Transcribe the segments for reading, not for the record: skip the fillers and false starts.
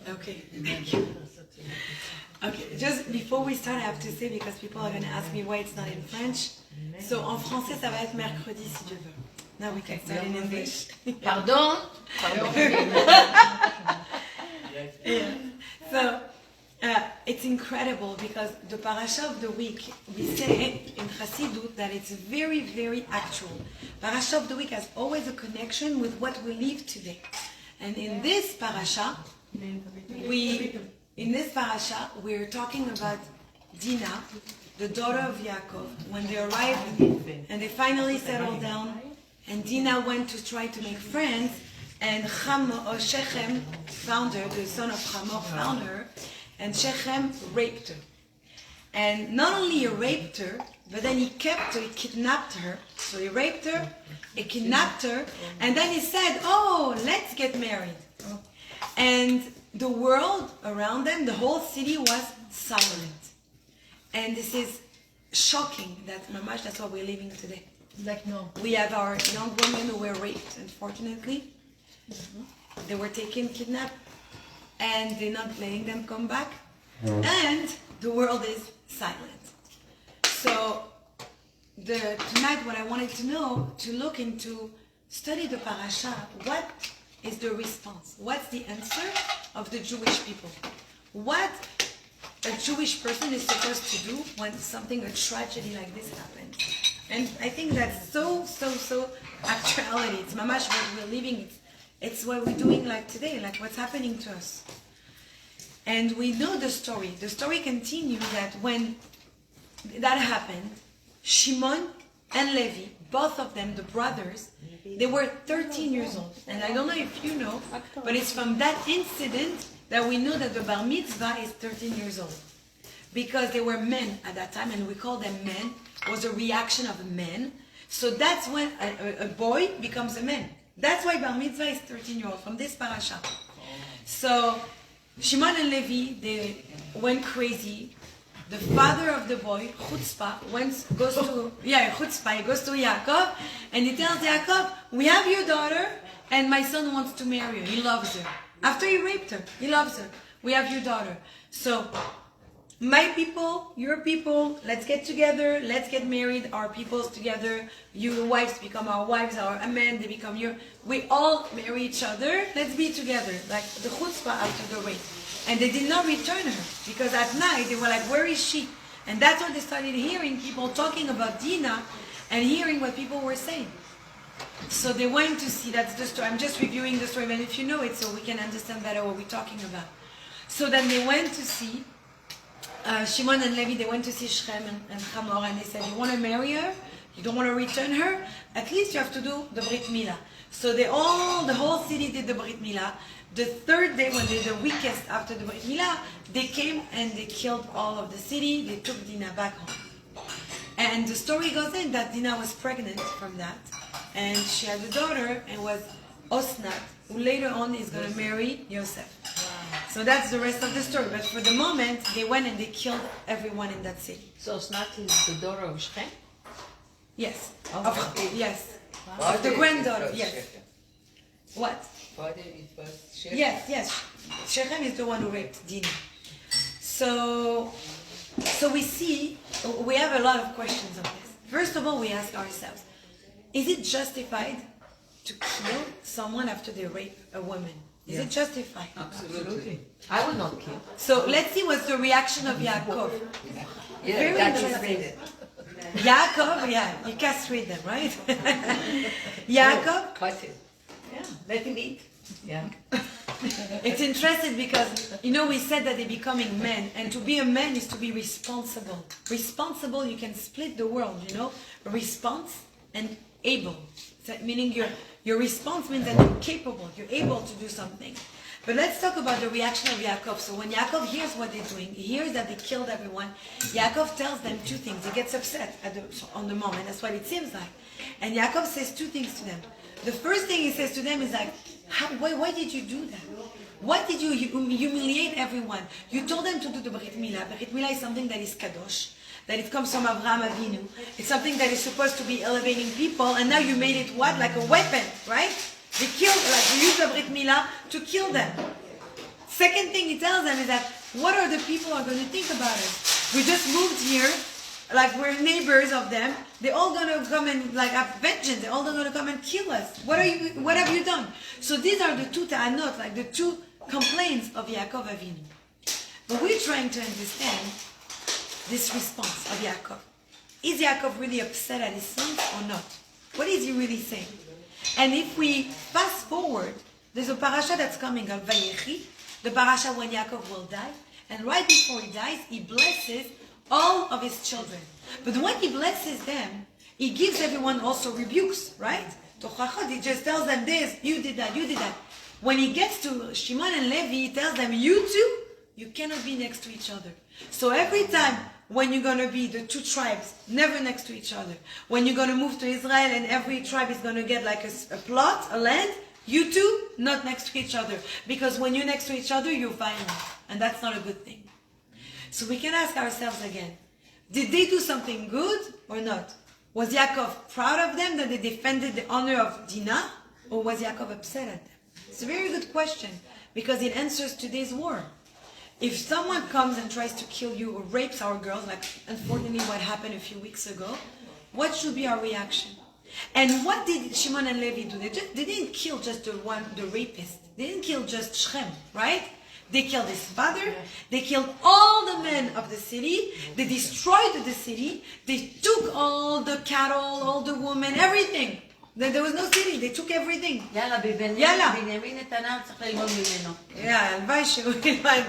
Okay. Okay, just before we start, I have to say, because people are going to ask me why it's not in French. So, en français, ça va être mercredi, si Dieu veut. Now we can start in English. Pardon? Yeah. So, it's incredible because the Parsha of the week, we say in Chassidut that it's very, very actual. Parsha of the week has always a connection with what we live today. And in this Parsha, we're talking about Dina, the daughter of Yaakov, when they arrived and they finally settled down. And Dina went to try to make friends, and Shechem found her, the son of Hamor found her, and Shechem raped her. And not only he raped her, but then he kept her, he kidnapped her. So he raped her, he kidnapped her, and then he said, oh, let's get married. And the world around them, the whole city was silent. And this is shocking that, mamash, that's what we're living today. Like no. We have our young women who were raped, unfortunately. They were taken, kidnapped, and they're not letting them come back. And the world is silent. So tonight what I wanted to know, to look into, study the parasha, what is the response? What's the answer of the Jewish people? What a Jewish person is supposed to do when something, a tragedy like this happens? And I think that's so actuality. It's mamash what we're living. It's what we're doing like today, like what's happening to us. And we know the story. The story continues that when that happened, Shimon and Levi, both of them, the brothers, they were 13 years old. And I don't know if you know, but it's from that incident that we know that the bar mitzvah is 13 years old. Because they were men at that time, and we call them men. It was a reaction of a man. So that's when a boy becomes a man. That's why bar mitzvah is 13-year-old, from this parasha. So Shimon and Levi, they went crazy. The father of the boy, Chutzpah, goes to Yaakov, and he tells Yaakov, we have your daughter, and my son wants to marry her. He loves her. After he raped her, he loves her. We have your daughter. So, my people, your people, let's get together, let's get married, our peoples together, your wives become our wives, our men, they become your, we all marry each other, let's be together, like the chutzpah after the rape. And they did not return her, because at night they were like, where is she? And that's when they started hearing people talking about Dina, and hearing what people were saying. So they went to see, that's the story, I'm just reviewing the story, but if you know it, so we can understand better what we're talking about. So then they went to see, Shimon and Levi, they went to see Shechem and Hamor, and they said, you want to marry her? You don't want to return her? At least you have to do the Brit Milah. So the whole city did the Brit Milah. The third day, when they're the weakest after the Brit Milah, they came and they killed all of the city. They took Dina back home. And the story goes in that Dina was pregnant from that. And she had a daughter, and was Osnat, who later on is going to marry Yosef. So that's the rest of the story. But for the moment, they went and they killed everyone in that city. So Osnat is the daughter of Shechem? Yes. Oh, yes. Of the granddaughter, yes. What? Father, it was Shechem. Yes. Shechem is the one who raped Dina. So we see, we have a lot of questions on this. First of all, we ask ourselves, is it justified to kill someone after they rape a woman? Is it justified? Absolutely. I would not kill. So let's see what's the reaction of Yaakov. Yeah, Very that's interesting. it. Yaakov, yeah, you castrate them, right? Yaakov, Cut it. Yeah, let him eat. Yeah. it's interesting because, you know, we said that they're becoming men, and to be a man is to be responsible. Responsible, you can split the world, you know? Response and able. So, meaning your response means that you're capable, you're able to do something. But let's talk about the reaction of Yaakov. So when Yaakov hears what they're doing, he hears that they killed everyone, Yaakov tells them two things. He gets upset on the moment, that's what it seems like. And Yaakov says two things to them. The first thing he says to them is like, why did you do that? Why did you humiliate everyone? You told them to do the Brit Milah. Brit Milah is something that is kadosh, that it comes from Avraham Avinu. It's something that is supposed to be elevating people, and now you made it what? Like a weapon, right? They killed, like they used the Brit Milah to kill them. Second thing he tells them is that, what are the people are going to think about us? We just moved here, like we're neighbors of them. They're all going to come and like have vengeance. They're all going to come and kill us. What have you done? So these are the two ta'anot, like the two complaints of Yaakov Avinu. But we're trying to understand this response of Yaakov. Is Yaakov really upset at his sons or not? What is he really saying? And if we fast forward, there's a parasha that's coming on Vayishlach, the parasha when Yaakov will die, and right before he dies, he blesses all of his children. But when he blesses them, he gives everyone also rebukes, right? He just tells them this, you did that, you did that. When he gets to Shimon and Levi, he tells them, you two, you cannot be next to each other. So every time when you're going to be the two tribes, never next to each other. When you're going to move to Israel and every tribe is going to get like a plot, a land, you two, not next to each other. Because when you're next to each other, you're violent. And that's not a good thing. So we can ask ourselves again, did they do something good or not? Was Yaakov proud of them that they defended the honor of Dina? Or was Yaakov upset at them? It's a very good question because it answers today's war. If someone comes and tries to kill you or rapes our girls, like unfortunately what happened a few weeks ago, what should be our reaction? And what did Shimon and Levi do? They didn't kill just the rapist. They didn't kill just Shem, right? They killed his father. They killed all the men of the city. They destroyed the city. They took all the cattle, all the women, everything. There was no city. They took everything. יאללה, בנימין נתניהו צריך ללמוד ממנו. Yeah, הלוואי שהוא ילמד.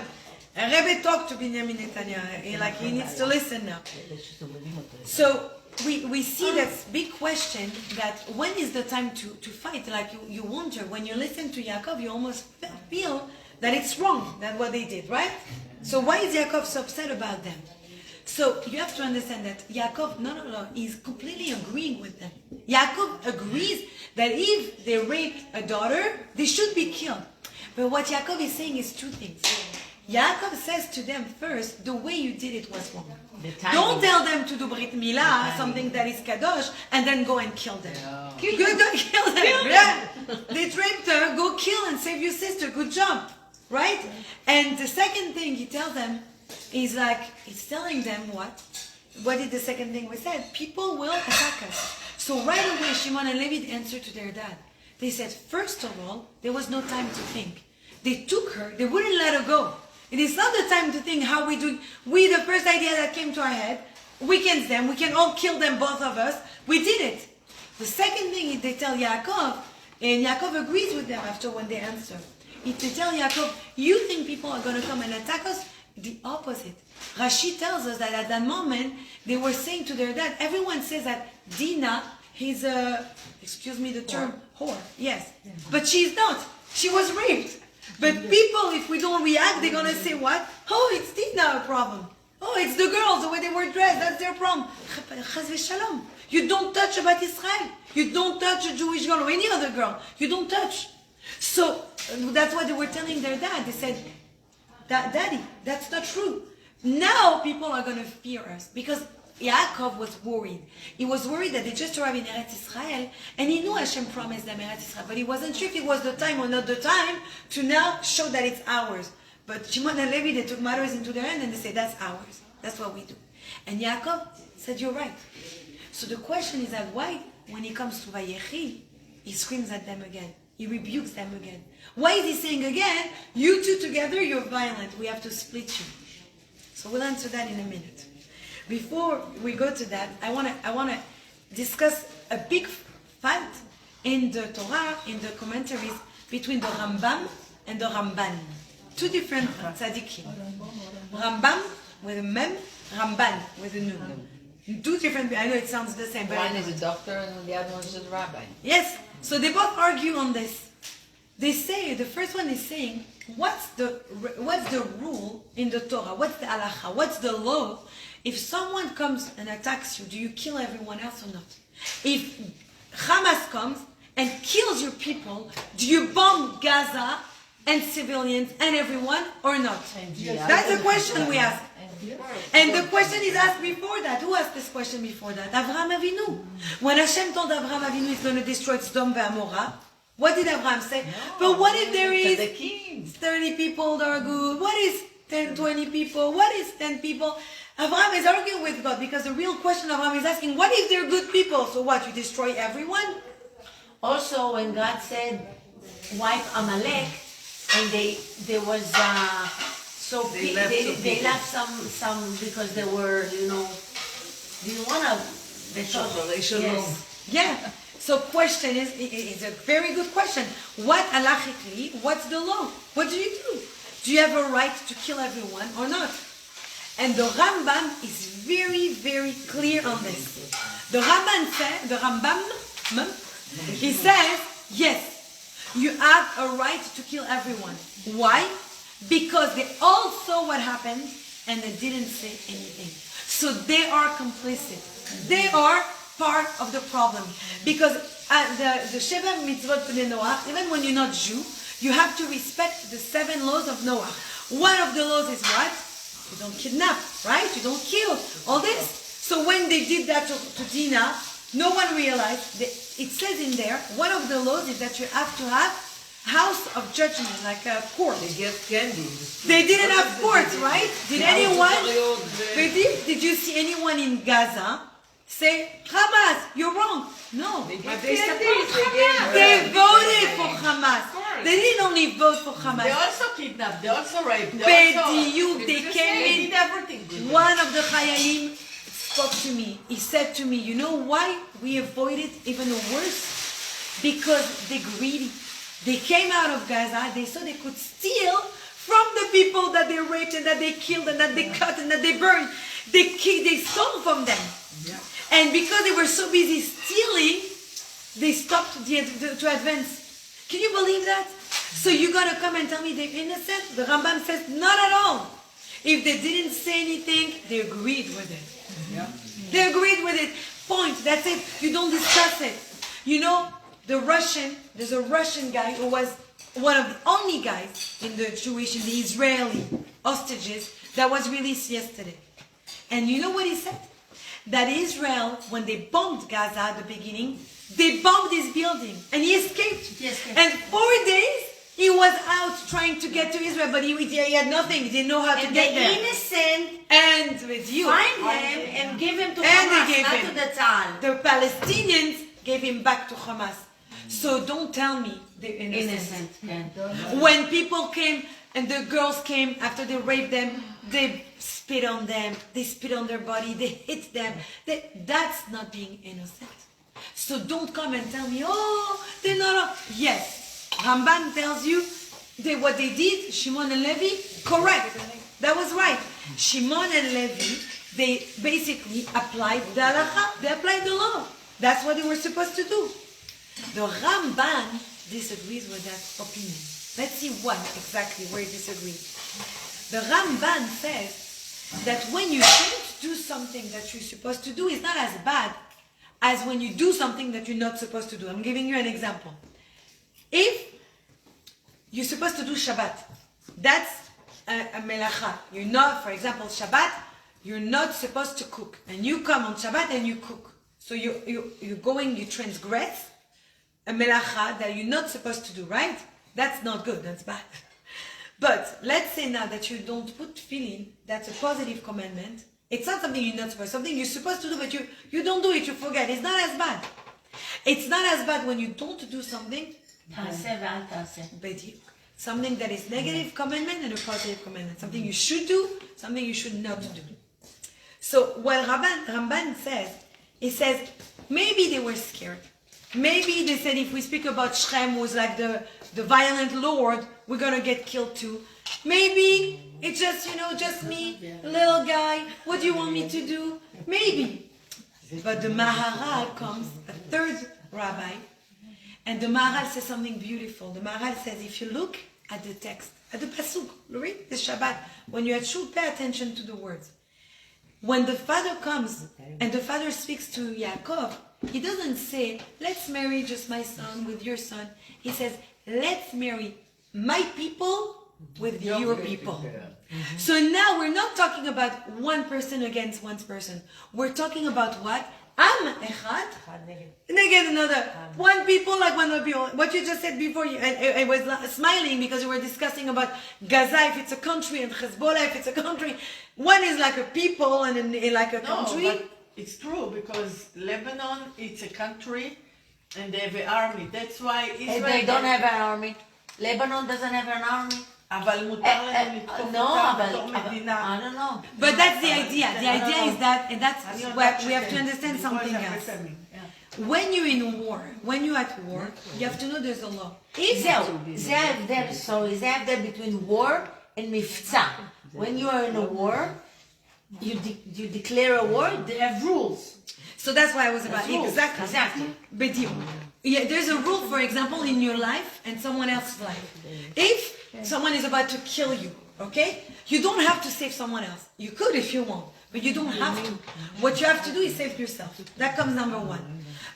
Rebbe talked to Binyamin Netanyahu, like he needs to listen now. So we see this big question that when is the time to fight? Like you wonder, when you listen to Yaakov, you almost feel that it's wrong, that what they did, right? So why is Yaakov so upset about them? So you have to understand that Yaakov, no, he's completely agreeing with them. Yaakov agrees that if they raped a daughter, they should be killed. But what Yaakov is saying is two things. Yaakov says to them first, the way you did it was wrong. Don't tell them to do Brit Milah, something that is Kadosh, and then go and kill them. Go kill them. Yeah. They raped her, go kill and save your sister. Good job. Right? And the second thing he tells them is like, he's telling them what? What is the second thing we said? People will attack us. So right away, Shimon and Levi answered to their dad. They said, first of all, there was no time to think. They took her, they wouldn't let her go. It is not the time to think how we do. The first idea that came to our head, weakens them, we can all kill them, both of us. We did it. The second thing is they tell Yaakov, and Yaakov agrees with them after when they answer. If they tell Yaakov, you think people are going to come and attack us? The opposite. Rashi tells us that at that moment, they were saying to their dad, everyone says that Dina, he's a, excuse me the term, whore. Yes. But she's not. She was raped. But people, if we don't react, they're going to say what? Oh, it's Dina a problem. Oh, it's the girls, the way they were dressed, that's their problem. Chas v'shalom. You don't touch a Bat Israel. You don't touch a Jewish girl or any other girl. You don't touch. So that's what they were telling their dad. They said, Daddy, that's not true. Now people are going to fear us because Yaakov was worried. He was worried that they just arrived in Eretz Israel and he knew Hashem promised them Eretz Israel, but he wasn't sure if it was the time or not the time to now show that it's ours. But Shimon and Levi, they took matters into their hand and they said, that's ours. That's what we do. And Yaakov said, you're right. So the question is that why, when he comes to Vayishlach, he screams at them again. He rebukes them again. Why is he saying again, you two together, you're violent. We have to split you. So we'll answer that in a minute. Before we go to that, I want to discuss a big fight in the Torah, in the commentaries, between the Rambam and the Ramban. Two different tzaddikim. Rambam with a mem, Ramban with a nun. Two different, I know it sounds the same, but one is a doctor and the other one is a rabbi. Yes, so they both argue on this. They say, the first one is saying, what's the rule in the Torah? What's the halacha? What's the law? If someone comes and attacks you, do you kill everyone else or not? If Hamas comes and kills your people, do you bomb Gaza and civilians and everyone or not? That's the question we ask. And the question is asked before that. Who asked this question before that? Avraham Avinu. When Hashem told Avraham Avinu he's going to destroy Sodom and Gomorrah, What did Abraham say? But what if there is the kings. 30 people that are good? What is 10, 20 people? What is 10 people? Abraham is arguing with God because the real question Abraham is asking, what if they're good people? So what, you destroy everyone? Also, when God said, wipe Amalek, and there was so They they left left some because they were, didn't want to. They thought Yes. Yeah. So question is, it's a very good question. What halachically, what's the law? What do you do? Do you have a right to kill everyone or not? And the Rambam is very, very clear on this. The Rambam, he says, yes, you have a right to kill everyone. Why? Because they all saw what happened and they didn't say anything. So they are complicit. They are part of the problem. Because the Sheva Mitzvot B'nei Noah, even when you're not Jew, you have to respect the 7 laws of Noah. One of the laws is what? You don't kidnap, right? You don't kill. All this. So when they did that to Dina, no one realized. It says in there, one of the laws is that you have to have house of judgment, like a court. They get candy. They didn't have courts, right? Did anyone? Did you see anyone in Gaza say, Hamas, you're wrong? No. They But get they candy. they voted for Hamas. They didn't only vote for Hamas. They also kidnapped. They also raped. They came in. did everything. One of the Chayalim spoke to me. He said to me, you know why we avoided even worse? Because they're greedy. They came out of Gaza, they saw they could steal from the people that they raped and that they killed and that they cut and that they burned. They stole from them. Yeah. And because they were so busy stealing, they stopped to advance. Can you believe that? So you're going to come and tell me they're innocent? The Rambam says, not at all. If they didn't say anything, they agreed with it. Yeah. They agreed with it. Point. That's it. You don't discuss it. You know, there's a Russian guy who was one of the only guys in the Israeli hostages that was released yesterday. And you know what he said? That Israel, when they bombed Gaza at the beginning, they bombed his building and he escaped. Yes, yes. And 4 days he was out trying to get to Israel, but he had nothing. He didn't know how to and get the there. innocent And with you, find him and give him to And Hamas, they gave not him. to the Tzal. The Palestinians gave him back to Hamas. So don't tell me they're innocent. When people came and the girls came after they raped them, they spit on them, they spit on their body, they hit them. That's not being innocent. So don't come and tell me, oh, they're not. Yes, Ramban tells you what they did, Shimon and Levi, correct. That was right. Shimon and Levi, they basically applied the halacha, they applied the law. That's what they were supposed to do. The Ramban disagrees with that opinion. Let's see exactly where he disagrees. The Ramban says that when you don't do something that you're supposed to do, it's not as bad as when you do something that you're not supposed to do. I'm giving you an example. If you're supposed to do Shabbat, that's a melacha. You're not, for example, Shabbat, you're not supposed to cook. And you come on Shabbat and you cook. So you transgress a melacha that you're not supposed to do, right? That's not good, that's bad. But let's say now that you don't put tefillin, that's a positive commandment. It's not something you're not supposed to do, something you're supposed to do, but you don't do it, you forget. It's not as bad. It's not as bad when you don't do something. Something that is negative commandment and a positive commandment. Something you should do, something you should not do. So what Ramban says, he says, maybe they were scared. Maybe they said if we speak about Shem was like the violent lord, we're going to get killed too. Maybe it's just, just me, a little guy. What do you want me to do? Maybe. But the Maharal comes, a third rabbi, and the Maharal says something beautiful. The Maharal says if you look at the text, at the Pasuk, read the Shabbat, when you're at shul, pay attention to the words. When the father comes and the father speaks to Yaakov, he doesn't say, let's marry just my son with your son. He says, let's marry my people with your people. So now we're not talking about one person against one person. We're talking about what? Am echad neged another. One people like one other people. What you just said before, I was smiling because we were discussing about Gaza if it's a country and Hezbollah if it's a country. One is like a people and like a country. No, but it's true because Lebanon, it's a country and they have an army. That's why Israel... They don't have an army. Lebanon doesn't have an army. אבל מותר להם לתקוף No, אותם but בתור מדינה. I don't know. But that's the idea. The idea is that, and that's where we have to understand something else. When you're in war, when you're at war, you have to know there's a law. זה ההבדל between war and מבצע. When you are in a war, you declare a war, they have rules. So that's why I was about Rules. exactly. Bediou. Yeah, there's a rule, for example, in your life and someone else's life. If someone is about to kill you, okay, you don't have to save someone else. You could if you want, but you don't have to. What you have to do is save yourself. That comes number one.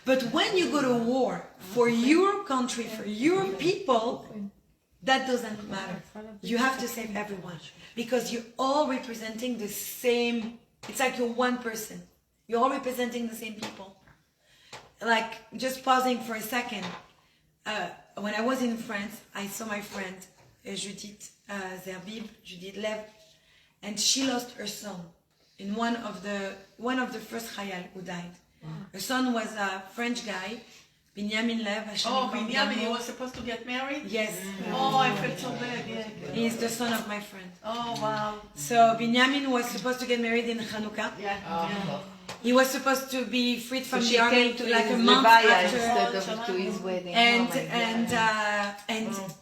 But when you go to war for your country, for your people, that doesn't matter. You have to save everyone because you're all representing the same. It's like you're one person. You're all representing the same people. Like, just pausing for a second. When I was in France, I saw my friend Judith Zerbib, Judith Lev, and she lost her son in one of the first Chayal who died. Her son was a French guy, Binyamin Lev. Oh, Binyamin, he was supposed to get married? Yes. Oh, I felt so bad. Yeah. He's the son of my friend. Oh, wow. So Binyamin was supposed to get married in Hanukkah. Yeah. Oh. He was supposed to be freed from So the she army came to like a his month Levaya after. instead of to his wedding. And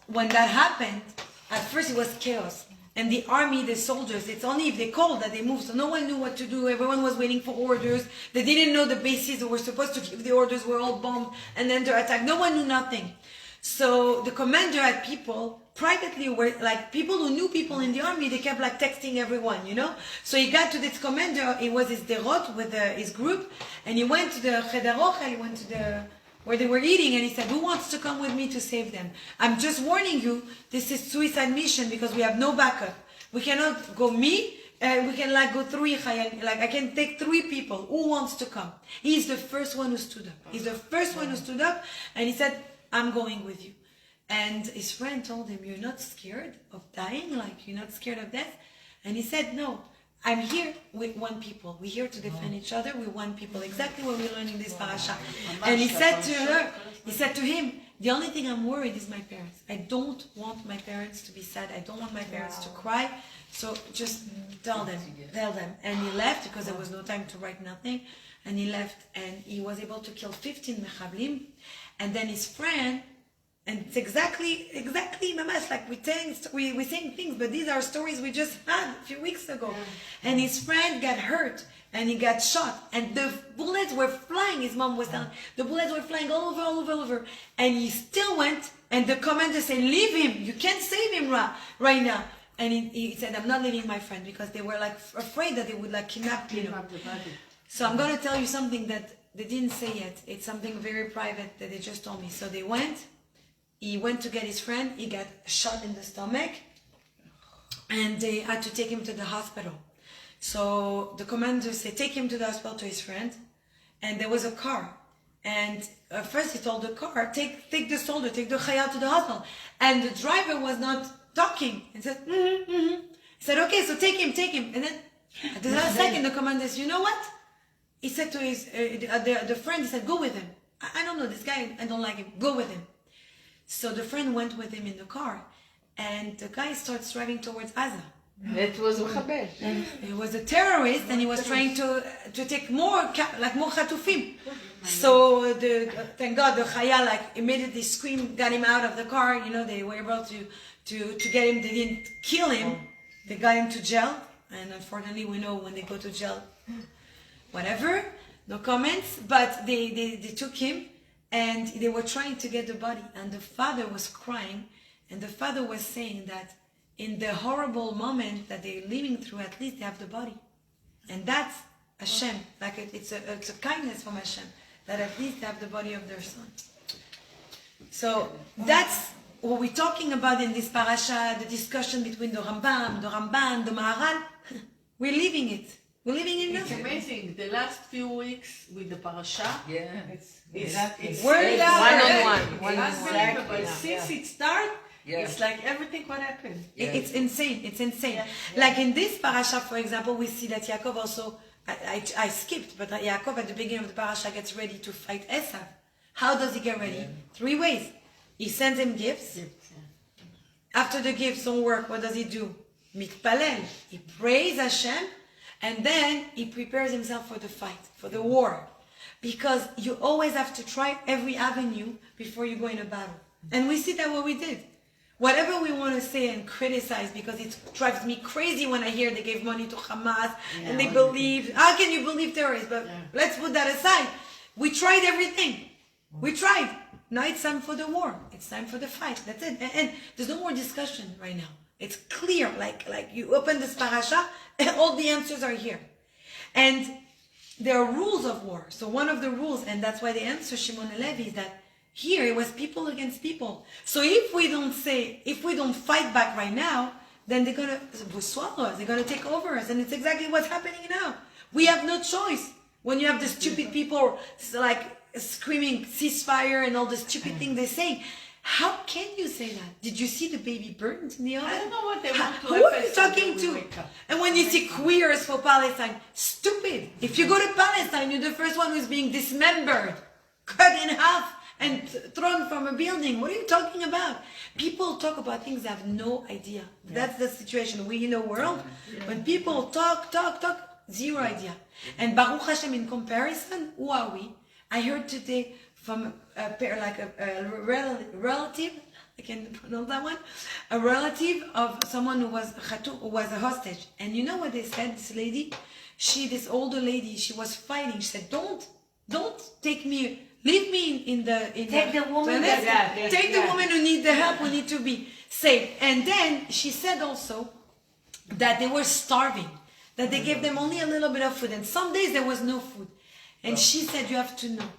when that happened, at first it was chaos. And the army, the soldiers, it's only if they called that they moved. So no one knew what to do. Everyone was waiting for orders. They didn't know the bases that were supposed to give the orders were all bombed and then they're attacked. No one knew nothing. So the commander had people privately were like people who knew people in the army. They kept like texting everyone, you know. So he got to this commander. It was his derot with his group, and he went to the Cheder Ochel. He went to the where they were eating, and he said, "Who wants to come with me to save them? I'm just warning you. This is suicide mission because we have no backup. We cannot go me." We can like go three, like I can take 3 people. Who wants to come? He's the first one who stood up. He's the first one who stood up, and he said, "I'm going with you." And his friend told him, "You're not scared of dying? Like, you're not scared of death?" And he said, "No, I'm here with one people. We're here to defend each other. We're one people." Exactly what we learned in this Parsha. And he said to her, he said to him, "The only thing I'm worried is my parents. I don't want my parents to be sad. I don't want my parents to cry. So just tell them. And he left because there was no time to write nothing. And he left and he was able to kill 15 mechavlim. And then his friend, and it's exactly, mamash, like we're saying things, but these are stories we just had a few weeks ago. And his friend got hurt, and he got shot, and the bullets were flying, his mom was telling, the bullets were flying all over, and he still went, and the commander said, "Leave him, you can't save him right now." And he said, "I'm not leaving my friend," because they were like afraid that they would like kidnap him. So I'm going to tell you something that they didn't say yet. It's something very private that they just told me. So they went. He went to get his friend. He got shot in the stomach, and they had to take him to the hospital. So the commander said, "Take him to the hospital to his friend." And there was a car. And first he told the car, take the soldier, take the chayal to the hospital. And the driver was not talking. And said, He said, "Okay, so take him. And then at the last second, the commander said, "You know what?" He said to his the friend, he said, "Go with him. I don't know this guy. I don't like him. Go with him." So the friend went with him in the car, and the guy starts driving towards Gaza. It was Mechabel. He was a terrorist, and he was trying to take more chatufim. So thank God the Chayal like immediately screamed, got him out of the car. You know, they were able to get him. They didn't kill him. They got him to jail, and unfortunately we know when they go to jail, whatever, no comments. But they took him. And they were trying to get the body, and the father was crying, and the father was saying that in the horrible moment that they're living through, at least they have the body, and that's Hashem. Like it's a kindness from Hashem that at least they have the body of their son. So that's what we're talking about in this parasha. The discussion between the Rambam, the Ramban, the Maharal. We're living it. We're living in It's nothing. amazing. The last few weeks with the Parsha, Yeah. it's Word it out. One-on-one. unbelievable. Yeah. Since it started, Yeah. it's like everything what happened. It's insane. It's insane. Yeah. Like in this parasha, for example, we see that Yaakov also, I skipped, but Yaakov at the beginning of the parasha gets ready to fight Esav. How does he get ready? 3 ways. He sends him gifts. After the gifts don't work, what does he do? Mitpalel. He prays Hashem, and then he prepares himself for the fight, for the war. Because you always have to try every avenue before you go in a battle. And we see that what we did. Whatever we want to say and criticize, because it drives me crazy when I hear they gave money to Hamas and they believe. How can you believe terrorists? But let's put that aside. We tried everything. We tried. Now it's time for the war. It's time for the fight. That's it. And there's no more discussion right now. It's clear. Like you open this parasha, and all the answers are here. And there are rules of war. So one of the rules, and that's why they answer Shimon and Levi, is that here it was people against people. So if we don't fight back right now, then they're gonna swallow us. They're gonna take over us, and it's exactly what's happening now. We have no choice. When you have the stupid people like screaming ceasefire and all the stupid things they say, how can you say that? Did you see the baby burned in the oven? I don't know what they want to Who are you happen so talking that we to? wake up. And when you see queers for Palestine, stupid. If you go to Palestine, you're the first one who's being dismembered, cut in half, and thrown from a building. What are you talking about? People talk about things they have no idea. That's the situation. We in a world, when people talk, zero idea. And Baruch Hashem, in comparison, who are we? I heard today from a relative, I can pronounce that one, a relative of someone who was a hostage. And you know what they said, this lady? This older lady, she was fighting. She said, don't take me, leave me in the Take the woman take the woman who needs the help, who need to be saved. And then she said also that they were starving, that they gave them only a little bit of food. And some days there was no food. And she said, you have to know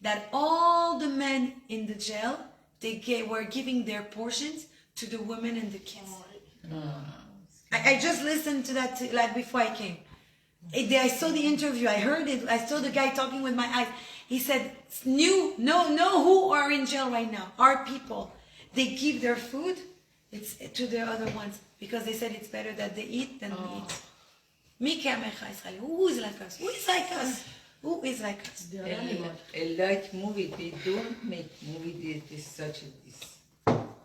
that all the men in the jail, were giving their portions to the women and the kids. I just listened to that like before I came. I saw the interview, I heard it, I saw the guy talking with my eyes. He said, know who are in jail right now, our people. They give their food to the other ones because they said it's better that they eat than we eat. Who is like us? Who is like us? Who is like us? Like movie, they don't make movie that is such a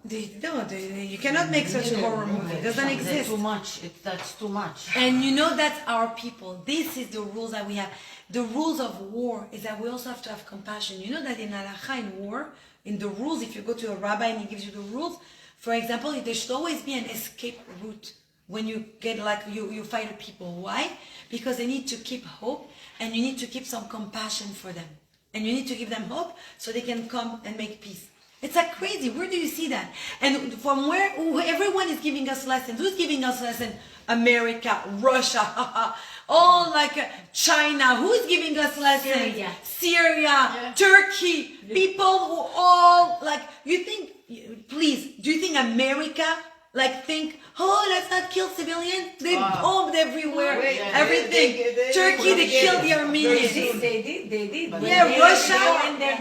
this. You cannot make such a horror movie. It doesn't exist. Too much. That's too much. And you know that's our people. This is the rules that we have. The rules of war is that we also have to have compassion. You know that in halakha, in war, in the rules, if you go to a rabbi and he gives you the rules, for example, there should always be an escape route when you get you fight a people. Why? Because they need to keep hope, and you need to keep some compassion for them. And you need to give them hope so they can come and make peace. It's like crazy. Where do you see that? And from where everyone is giving us lessons. Who's giving us lessons? America, Russia, all like China. Who's giving us lessons? Syria, Turkey. People who all like, you think, please, do you think America think, let's not kill civilians? They bombed everywhere, everything. Turkey, they killed the Armenians. They did. Yeah, Russia,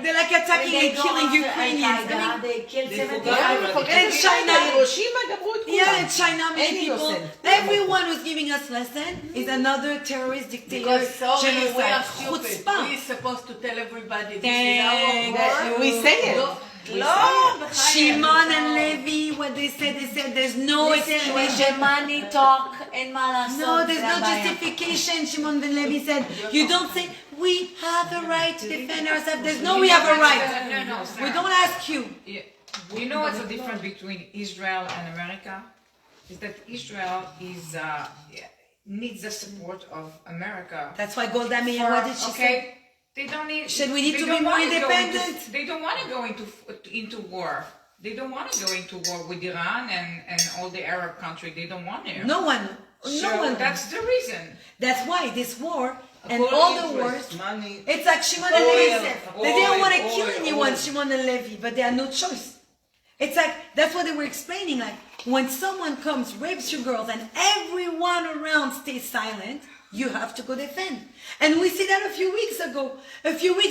they're like attacking and killing Ukrainians. They killed 75. And China, Hiroshima, and China, many people. Everyone who's giving us lesson is another terrorist dictator. Because sorry, we genocide. are stupid. Chutzpah. We're supposed to tell everybody this Thank is our war. we say it. Shimon and Levi, what they said there's no Listen, when the money talk and malasot. No, there's no justification. Shimon ben Levi said, you don't say, we have a right to defend ourselves. There's no, we have a right. No, We don't ask you. You know what's the difference between Israel and America? Is that Israel needs the support of America. That's why Golda Meir, what did she say? They don't need. Should we need they to don't be more wanna go independent? They don't want to go into war. They don't want to go into war with Iran and all the Arab countries. They don't want to. No one. That's the reason. That's why this war and all the wars. Money. It's like Shimon and Levi said. They didn't want to Oil, kill oil, anyone, oil. Shimon and Levi, but they had no choice. It's like, that's what they were explaining. Like, when someone comes, rapes your girls, and everyone around stays silent, you have to go defend. And we see that a few weeks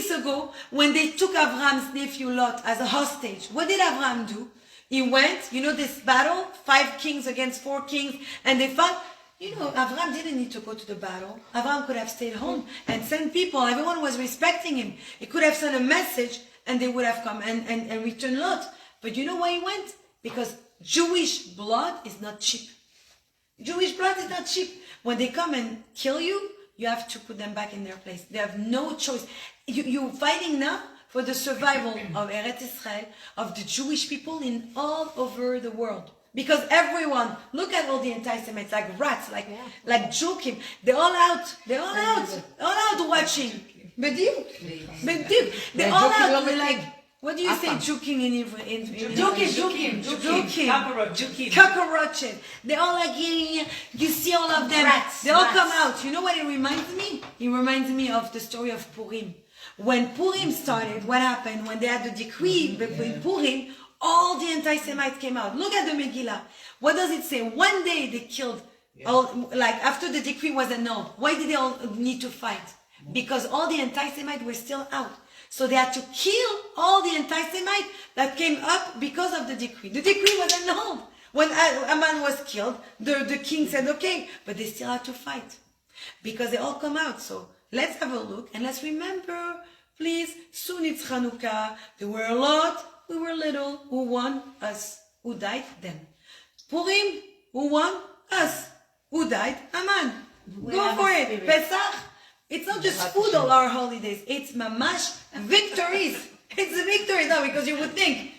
ago, when they took Avram's nephew Lot as a hostage, what did Avram do? He went, this battle, 5 kings against 4 kings, and they fought. Avram didn't need to go to the battle. Avram could have stayed home and sent people. Everyone was respecting him. He could have sent a message and they would have come and returned Lot. But you know why he went? Because Jewish blood is not cheap. Jewish blood is not cheap. When they come and kill you, you have to put them back in their place. They have no choice. You're fighting now for the survival of Eretz Israel, of the Jewish people in all over the world. Because everyone, look at all the anti-Semites, like rats, like joking. They're all out watching. Bediuk. They're all out. We're like, what do you say joking in Hebrew? Joking. Cockroaches. They're all like, you see all of them. They all come out. You know what it reminds me? It reminds me of the story of Purim. When Purim started, what happened? When they had the decree between Purim, all the anti-Semites came out. Look at the Megillah. What does it say? One day they killed, after the decree was annulled. Why did they all need to fight? Because all the anti-Semites were still out. So they had to kill all the anti-Semites that came up because of the decree. The decree was annulled. When a man was killed, the king said, okay, but they still had to fight. Because they all come out. So let's have a look and let's remember, please, soon it's Hanukkah. There were a lot. We were little. Who won? Us. Who died? Them. Purim. Who won? Us. Who died? Haman. Go for it. Pesach. It's not just food all our holidays. It's mamash victories. It's a victory now because you would think,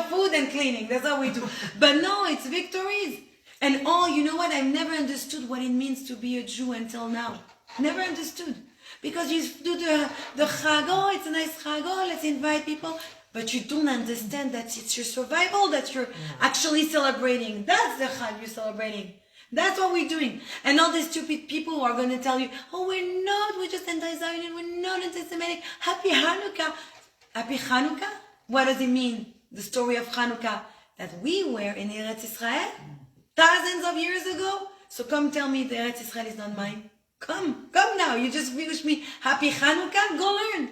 food and cleaning. That's how we do. But no, it's victories. And you know what? I've never understood what it means to be a Jew until now. Never understood. Because you do the chag, it's a nice chag, let's invite people. But you don't understand that it's your survival that you're actually celebrating. That's the chag you're celebrating. That's what we're doing. And all these stupid people who are going to tell you, we're just anti-Zionist, we're not anti-Semitic. Happy Hanukkah. Happy Hanukkah? What does it mean? The story of Hanukkah that we were in Eretz Israel thousands of years ago. So come tell me the Eretz Israel is not mine. Come now. You just wish me happy Hanukkah? Go learn.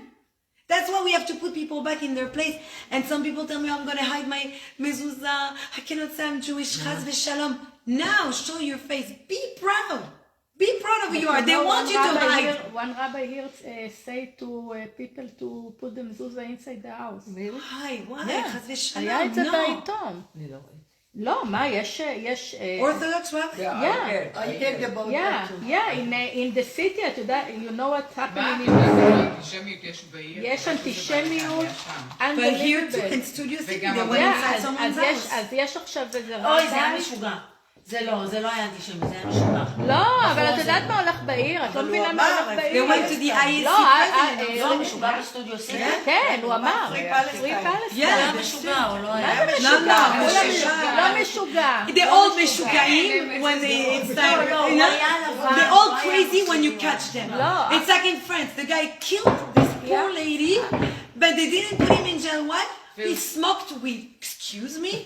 That's why we have to put people back in their place. And some people tell me, I'm going to hide my mezuzah. I cannot say I'm Jewish. Chaz v'shalom. Now, show your face. Be proud. Be proud of who you are. They want you to hide. One rabbi here say to people to put the mezuzah inside the house. Hi, why? Chaz v'shalom. היה את זה בעיתון. לא, מה, יש... Orthodox rabbi? Yeah. I heard about that too. Yeah, in the city, you know what's happening in יש אנטישמיות But here too, in Studio City, they went inside someone's house. אז יש עכשיו איזה אוי, זה היה משוגע. זה לא היה אנטישמי, זה היה משוגע. לא, אבל את יודעת מה הולך בעיר? את לא מבינה מה הולך They בעיר. went to the IAC president. לא, משוגע בסטודיו סיטי? כן, הוא אמר. Free Palestine. זה היה משוגע, הוא לא היה. לא משוגע. They're all משוגעים when they start. They're all crazy when you catch them. It's like in France, the guy killed this poor lady, but they didn't put him in jail. Why? He smoked weed. Excuse me?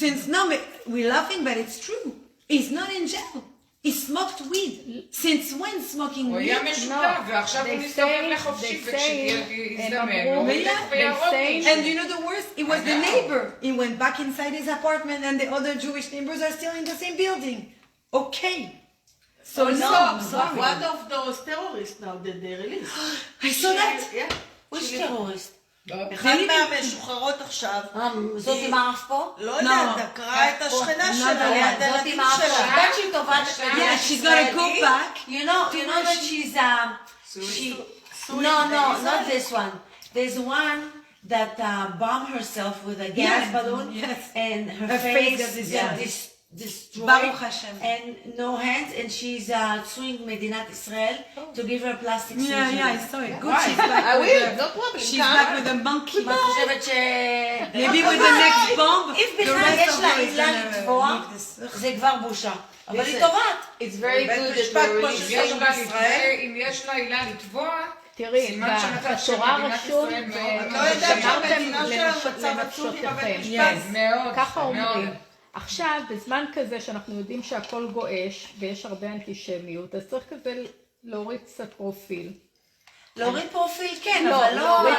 Since now we're laughing, but it's true. He's not in jail. He smoked weed. Since when smoking הוא weed? היה משוגע, ועכשיו הוא מסתובב לחופשי, וכשהזדמן, הוא הולך בירוק. And you know the worst? It was the neighbor. He went back inside his apartment and the other Jewish neighbors are still in the same building. Okay. So no, I'm sorry. One of those terrorists now that they released. I saw that. Yeah. which terrorist? אחד מהמשוחררות עכשיו. זאת עם האף פה? לא יודעת, קראה את השכנה שלה ליד הילדים שלה. I bet she's טובת שכנה. Yeah, she's gonna go back. You know that she's not this one. There's one that bombed herself with a gas balloon. Yes. And her face face is destroyed. Baruch Hashem. And no hands, and she's suing Medinat Israel to give her plastic surgery. Yeah, I saw it. Good, she's back with a monkey. את חושבת ש... Maybe with the next bomb, if the בכלל rest יש of לה her is עילה לתבוע, gonna זה כבר בושה. אבל היא טובעת. It's very good that we're releasing אם יש לה עילה לתבוע, תראי, בתורה רשום, ושמרתם לנפשותיכם. ככה אומרים. עכשיו, בזמן כזה שאנחנו יודעים שהכל גועש ויש הרבה אנטישמיות, אז צריך כזה להוריד קצת פרופיל. להוריד פרופיל, כן, לא, אבל לא...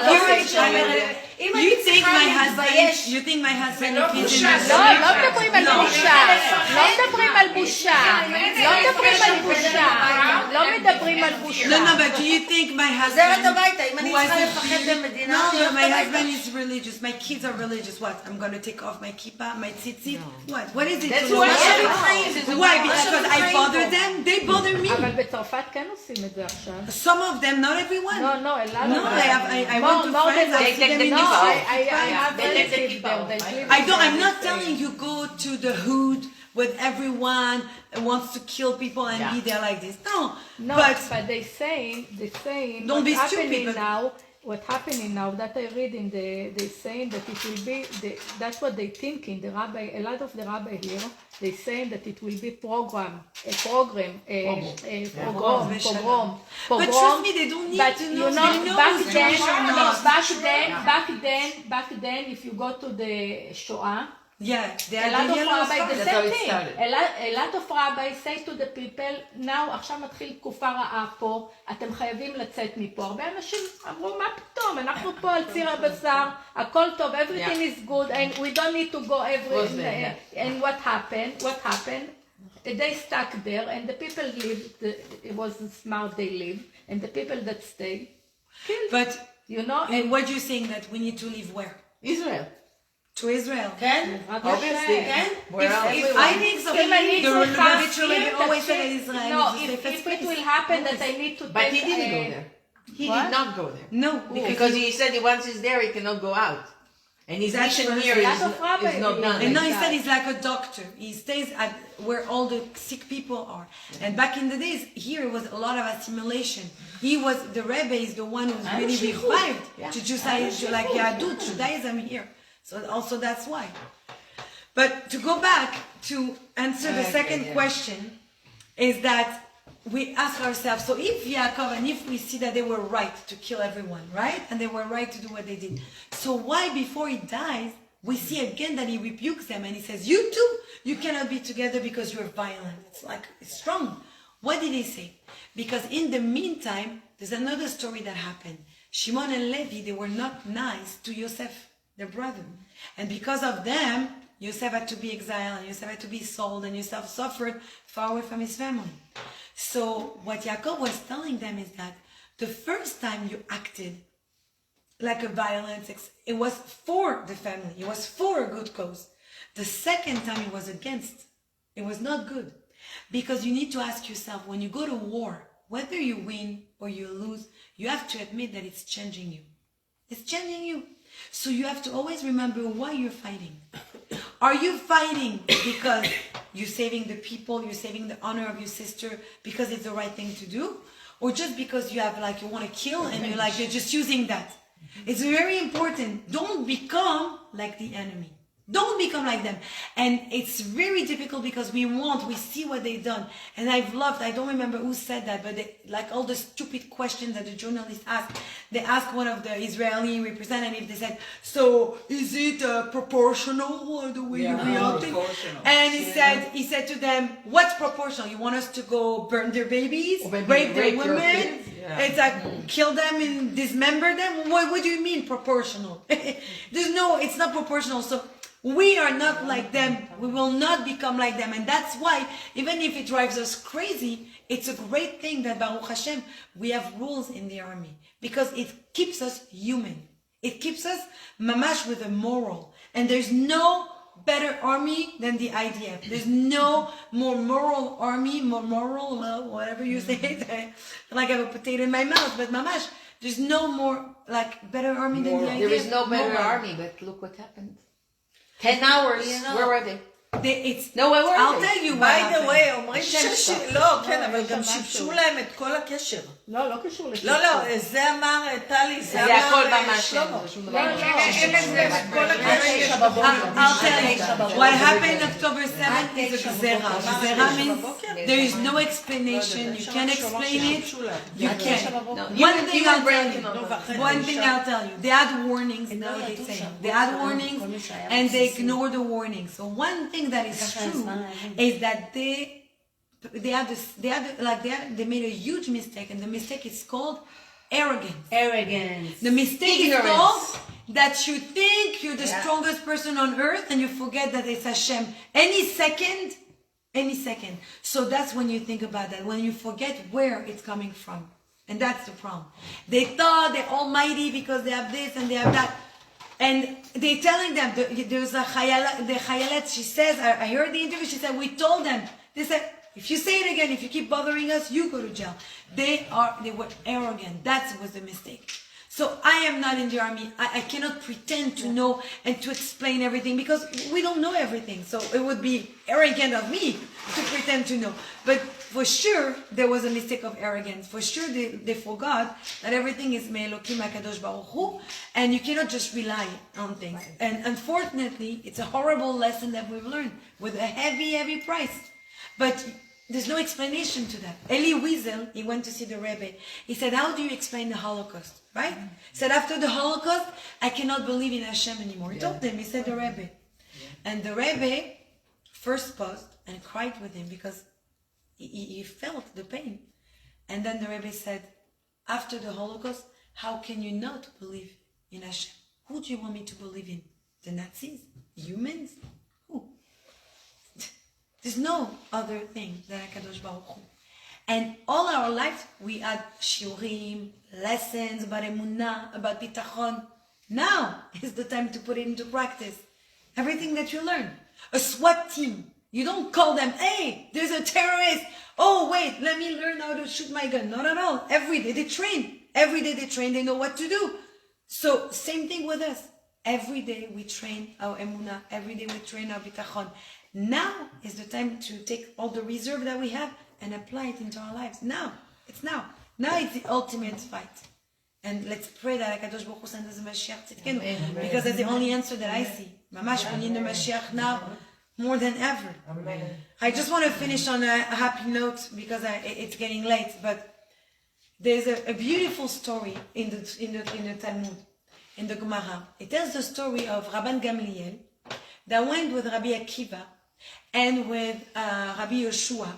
אם You אני think צריכה my husband, להתבייש... you think my husband לא is in בושה, the לא, לא מדברים על בושה. לא מדברים על בושה. לא מדברים על בושה. לא מדברים על בושה. No, no, but do you think my חוזרת husband הביתה, אם אני who has צריכה a לפחד beard- במדינה, No, אני no, הולכת my הביתה. husband is religious. My kids are religious. What? I'm going to take off my kippah, my tzitzit? What? What is it? That's to why know? שהם חיים, זה Why? מה Because שהם I חיים bother פה. them? They bother me. אבל בצרפת כן עושים את זה עכשיו. Some of them, not everyone. לא, אלא No, I went to friends, I see them in the No, shop. I have relatives there. They live I don't, in I'm not the telling you go to the hood with everyone who wants to kill people and be there like this. No, No, but they saying Don't be what's stupid, happening but- now. What's happening now that I read in they saying that it will be that's what they thinking. The rabbi, a lot of the rabbi here, they saying that it will be pogrom. But trust me, they don't need But to you know. know, They know back it's then, Jewish or not. back then, if you go to the Shoah. Yeah, they A are lot the of yellow rabbis, the stars. same how it thing. started. A lot of rabbis say to the people, now, עכשיו מתחיל תקופה רעה פה, אתם חייבים לצאת מפה. הרבה אנשים אמרו, מה פתאום, אנחנו פה על ציר הבשר, הכל טוב, everything is good, and we don't need to go everywhere. And what happened? They stuck there, and the people lived, it wasn't smart they lived, and the people that stayed, killed. But You know, and what you're saying that we need to live where? Israel. To Israel. כן? Obviously. כן? I think so. אם אני The צריכה, Rabbi always said that Israel no, is the safest if it place. will happen that I need to But take he didn't go there. He What? did not go there. No, Because he said once he's there, he cannot go out. And his That's mission what here a lot of rabbis is not believe done. And in now he that. said he's like a doctor. He stays at where all the sick people are. And back in the days, here was a lot of assimilation. He was, the Rebbe is the one who's really revived to Judaism, like Yahadut, Judaism here. So also that's why. But to go back to answer the second question is that we ask ourselves, so if Yaakov and if we see that they were right to kill everyone, right? And they were right to do what they did. So why before he dies, we see again that he rebukes them and he says, you too, you cannot be together because you're violent. It's like, it's strong. What did he say? Because in the meantime, there's another story that happened. Shimon and Levi, they were not nice to Yosef, their brother. And because of them, Yosef had to be exiled, and Yosef had to be sold, and Yosef suffered far away from his family. So what Yaakov was telling them is that the first time you acted like a violence, it was for the family. It was for a good cause. The second time it was against. It was not good. Because you need to ask yourself, when you go to war, whether you win or you lose, you have to admit that it's changing you. It's changing you. So you have to always remember why you're fighting. Are you fighting because you're saving the people, you're saving the honor of your sister because it's the right thing to do? Or just because you have you want to kill and you're just using that? It's very important. Don't become like the enemy. Don't become like them. And it's very difficult because we see what they've done. And I've loved, I don't remember who said that, but like all the stupid questions that the journalists asked, they asked one of the Israeli representatives, they said, so is it proportional the way you reacted? And he said to them, what's proportional? You want us to go burn their babies, rape their women? It's like kill them and dismember them? What do you mean proportional? It's not proportional. So we are not like them. We will not become like them. And that's why, even if it drives us crazy, it's a great thing that Baruch Hashem, we have rules in the army. Because it keeps us human. It keeps us mamash with a moral. And there's no better army than the IDF. There's no more moral army, more moral, whatever you say. Like I have a potato in my mouth, but mamash, there's no more better army than the IDF. There is no better army, but look what happened. 10 hours, where were they? I'll tell you what By the happened. way, אומרים לא, כן, אבל גם שיבשו להם את כל הקשר. לא קשור לשם. לא, זה אמר טלי, זה זה הכל אמר ממש, שלמה. אין לזה את כל הקשר. I'll tell you, what happened October 7th is a sera. Sera means there is no explanation, you can't explain it, you can't. One thing I'll tell you, they had warnings, know what they say. They had warnings and they ignored the warnings. So one thing that is true is that they they made a huge mistake, and the mistake is called arrogance. Arrogance. The mistake Ignorance. is called that you think you're the Yeah. strongest person on earth, and you forget that it's Hashem. Any second. So that's when you think about that, when you forget where it's coming from. And that's the problem. They thought they're almighty because they have this and they have that. And they're telling them, there's a chayalet, she says, I heard the interview, she said, we told them. They said, if you say it again, if you keep bothering us, you go to jail. They were arrogant. That was the mistake. So I am not in the army. I cannot pretend to know and to explain everything because we don't know everything. So it would be arrogant of me to pretend to know. But for sure, there was a mistake of arrogance. For sure, they forgot that everything is Me'elokim HaKadosh Baruch Hu, and you cannot just rely on things. And unfortunately, it's a horrible lesson that we've learned with a heavy, heavy price. But there's no explanation to that. Eli Wiesel, he went to see the Rebbe. He said, how do you explain the Holocaust? Right? He said, after the Holocaust, I cannot believe in Hashem anymore. He told them, he said the Rebbe. And the Rebbe first paused and cried with him because he felt the pain. And then the Rebbe said, after the Holocaust, how can you not believe in Hashem? Who do you want me to believe in? The Nazis? Humans? Who? There's no other thing than HaKadosh Baruch Hu. And all our lives, we had shiurim, lessons about emunah, about bitachon. Now is the time to put it into practice. Everything that you learn. A SWAT team. You don't call them, hey, there's a terrorist. Oh, wait, let me learn how to shoot my gun. Not at all. Every day they train. Every day they train, they know what to do. So, same thing with us. Every day we train our emunah. Every day we train our bitachon. Now is the time to take all the reserve that we have and apply it into our lives. Now. It's now. Now it's the ultimate fight. And let's pray that HaKadosh Baruch Hu sends us a Mashiach Tzidkenu, because that's the only answer that I see. Mamash, we need the Mashiach now more than ever. Amen. I just want to finish on a happy note because it's getting late, but there's a beautiful story in the Talmud, in the Gemara. It tells the story of Rabban Gamliel that went with Rabbi Akiva and with Rabbi Yeshua,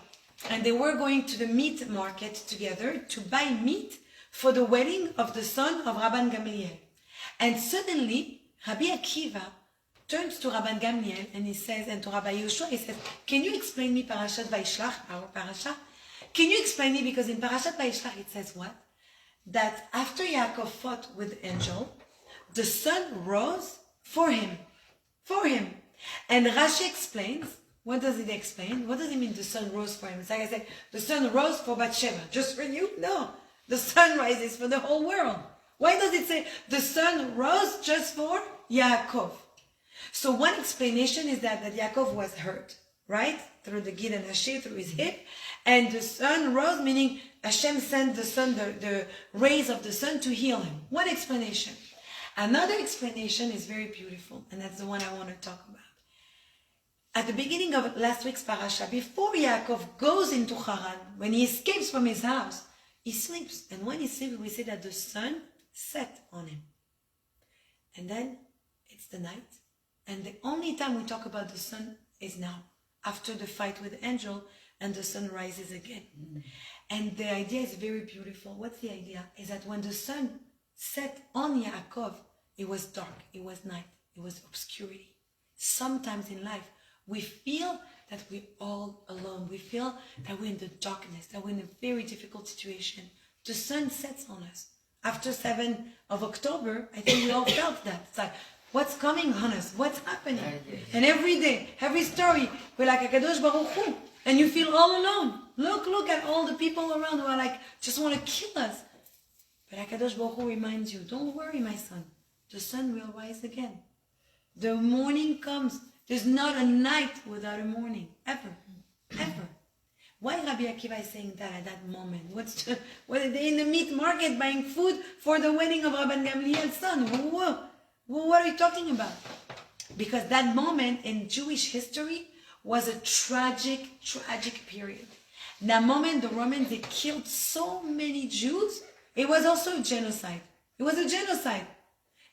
and they were going to the meat market together to buy meat for the wedding of the son of Rabban Gamliel. And suddenly, Rabbi Akiva turns to Rabban Gamliel and he says, and to Rabbi Yeshua, he says, can you explain me Parashat Vayishlach, our Parasha? Can you explain me, because in Parashat Vayishlach it says what? That after Yaakov fought with the angel, the sun rose for him. For him. And Rashi explains, what does it explain? What does it mean the sun rose for him? It's like I said, the sun rose for Bathsheba. Just for you? No. The sun rises for the whole world. Why does it say the sun rose just for Yaakov? So one explanation is that Yaakov was hurt, right? Through the Gid and Hashir, through his hip. And the sun rose, meaning Hashem sent the sun, the rays of the sun to heal him. One explanation. Another explanation is very beautiful, and that's the one I want to talk about. At the beginning of last week's parasha, before Yaakov goes into Haran, when he escapes from his house, he sleeps. And when he sleeps, we say that the sun set on him. And then it's the night. And the only time we talk about the sun is now, after the fight with the angel, and the sun rises again. And the idea is very beautiful. What's the idea? Is that when the sun set on Yaakov, it was dark, it was night, it was obscurity. Sometimes in life, we feel that we're all alone. We feel that we're in the darkness, that we're in a very difficult situation. The sun sets on us. After 7th of October, I think we all felt that. It's like, what's coming on us? What's happening? And every day, every story, we're like, HaKadosh Baruch Hu. And you feel all alone. Look at all the people around who are like, just want to kill us. But HaKadosh Baruch Hu reminds you, don't worry, my son. The sun will rise again. The morning comes. There's not a night without a morning. Ever. Ever. Why Rabbi Akiva is saying that at that moment? What are they in the meat market buying food for the wedding of Rabban Gamliel's son? What are you talking about? Because that moment in Jewish history was a tragic period. That moment the Romans, they killed so many Jews. It was also a genocide. It was a genocide.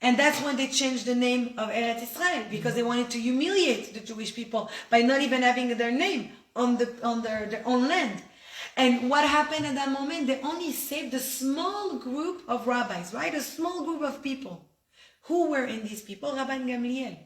And that's when they changed the name of Eretz Israel, because they wanted to humiliate the Jewish people by not even having their name. on their own land. And what happened at that moment? They only saved a small group of rabbis, right? A small group of people. Who were in these people? Rabbi Gamliel.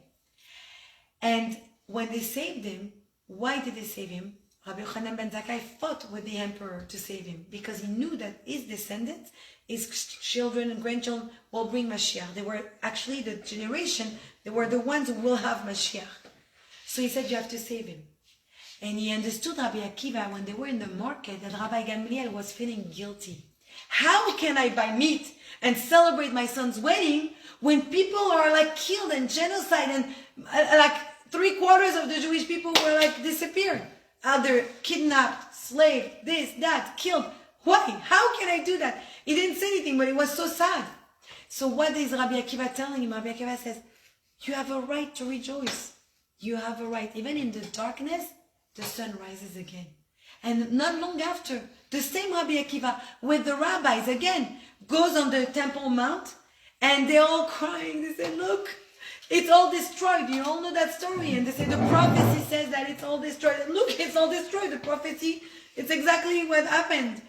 And when they saved him, why did they save him? Rabbi Yochanan ben Zakkai fought with the emperor to save him because he knew that his descendants, his children and grandchildren will bring Mashiach. They were actually the generation, they were the ones who will have Mashiach. So he said, you have to save him. And he understood Rabbi Akiva when they were in the market that Rabbi Gamliel was feeling guilty. How can I buy meat and celebrate my son's wedding when people are like killed and genocide and like 3/4 of the Jewish people were like disappeared? Either kidnapped, slaved, this, that, killed. Why? How can I do that? He didn't say anything, but it was so sad. So what is Rabbi Akiva telling him? Rabbi Akiva says, you have a right to rejoice. You have a right. Even in the darkness, the sun rises again. And not long after, the same Rabbi Akiva with the rabbis again goes on the Temple Mount and they're all crying. They say, look, it's all destroyed. You all know that story. And they say the prophecy says that it's all destroyed. And look, it's all destroyed. The prophecy, it's exactly what happened.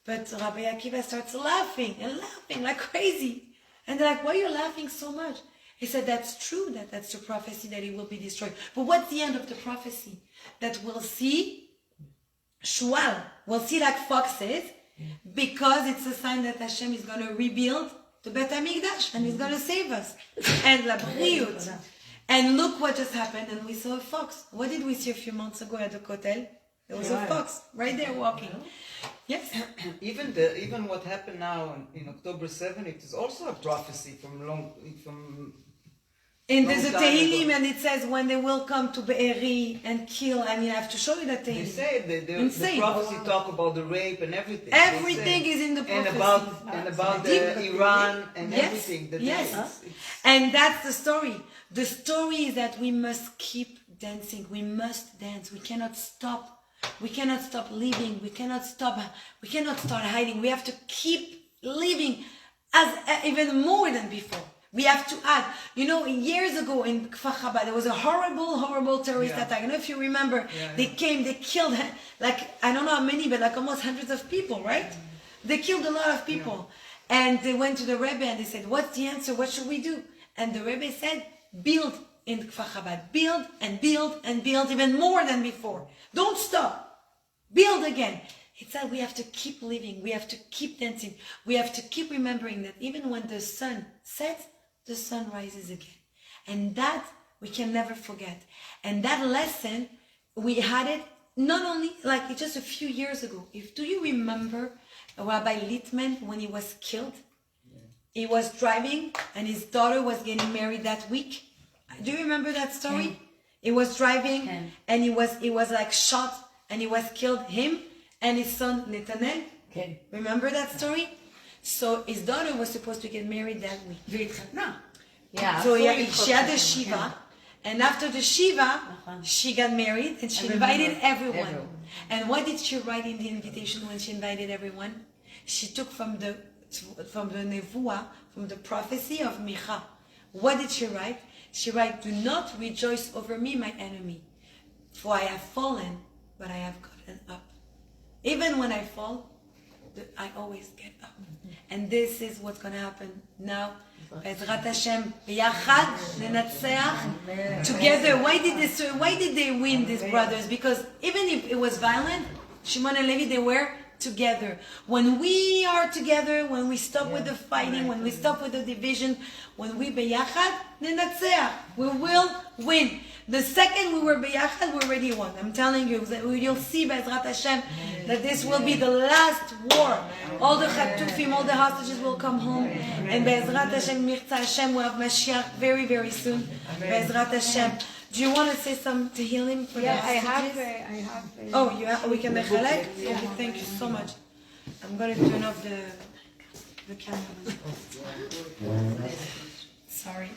But Rabbi Akiva starts laughing and laughing like crazy. And they're like, why are you laughing so much? He said, that's true, that's the prophecy that it will be destroyed. But what's the end of the prophecy? That we'll see Shual, we'll see like foxes, because it's a sign that Hashem is going to rebuild the Bet HaMikdash and he's going to save us. And la briut. And look what just happened, and we saw a fox. What did we see a few months ago at the Kotel? There was a fox right there walking. Yes. Even what happened now in October 7, it is also a prophecy from. And there's a Tehillim, and it says when they will come to Be'eri and kill. I mean, I have to show you that Tehillim. They say the prophecy talk about the rape and everything. Everything is in the prophecy. And about Iran and everything. Yes. And that's the story. The story is that we must keep dancing. We must dance. We cannot stop. We cannot stop living. We cannot start hiding. We have to keep living as even more than before. We have to add. You know, years ago in Kfar Chabad, there was a horrible terrorist attack. I don't know if you remember. They came, they killed, like, I don't know how many, but like almost hundreds of people, right? They killed a lot of people. And they went to the Rebbe and they said, what's the answer? What should we do? And the Rebbe said, build in Kfar Chabad. Build and build and build even more than before. Don't stop. Build again. It said we have to keep living. We have to keep dancing. We have to keep remembering that even when the sun sets, the sun rises again. And that we can never forget. And that lesson, we had it not only like just a few years ago. Do you remember Rabbi Littman when he was killed? He was driving and his daughter was getting married that week. Do you remember that story? He was driving and he was like shot and he was killed, him and his son Netanel. Remember that story? So his daughter was supposed to get married that week. Yeah. So she had a shiva, and after the shiva, she got married and she invited everyone. And what did she write in the invitation when she invited everyone? She took from the nevuah, from the prophecy of Micha. What did she write? She write, do not rejoice over me, my enemy, for I have fallen, but I have gotten up. Even when I fall, I always get up. And this is what's going to happen now. Be'ezrat Hashem, b'yachad nenatzeach, together. Why did they win, these brothers? Because even if it was violent, Shimon and Levi, they were together. When we are together, when we stop with the fighting, when we stop with the division, when we b'yachad nenatzeach, we will win. The second we were b'yachad, we already won. I'm telling you, you'll see Be'ezrat Hashem that this will be the last war. All the chatufim, all the hostages will come home. And Be'ezrat Hashem, Mirza Hashem, will have Mashiach very, very soon. Be'ezrat Hashem. Do you want to say something to heal him for the hostages? I have. Oh, we can mechalek? Okay, thank you so much. I'm going to turn off the camera. Sorry.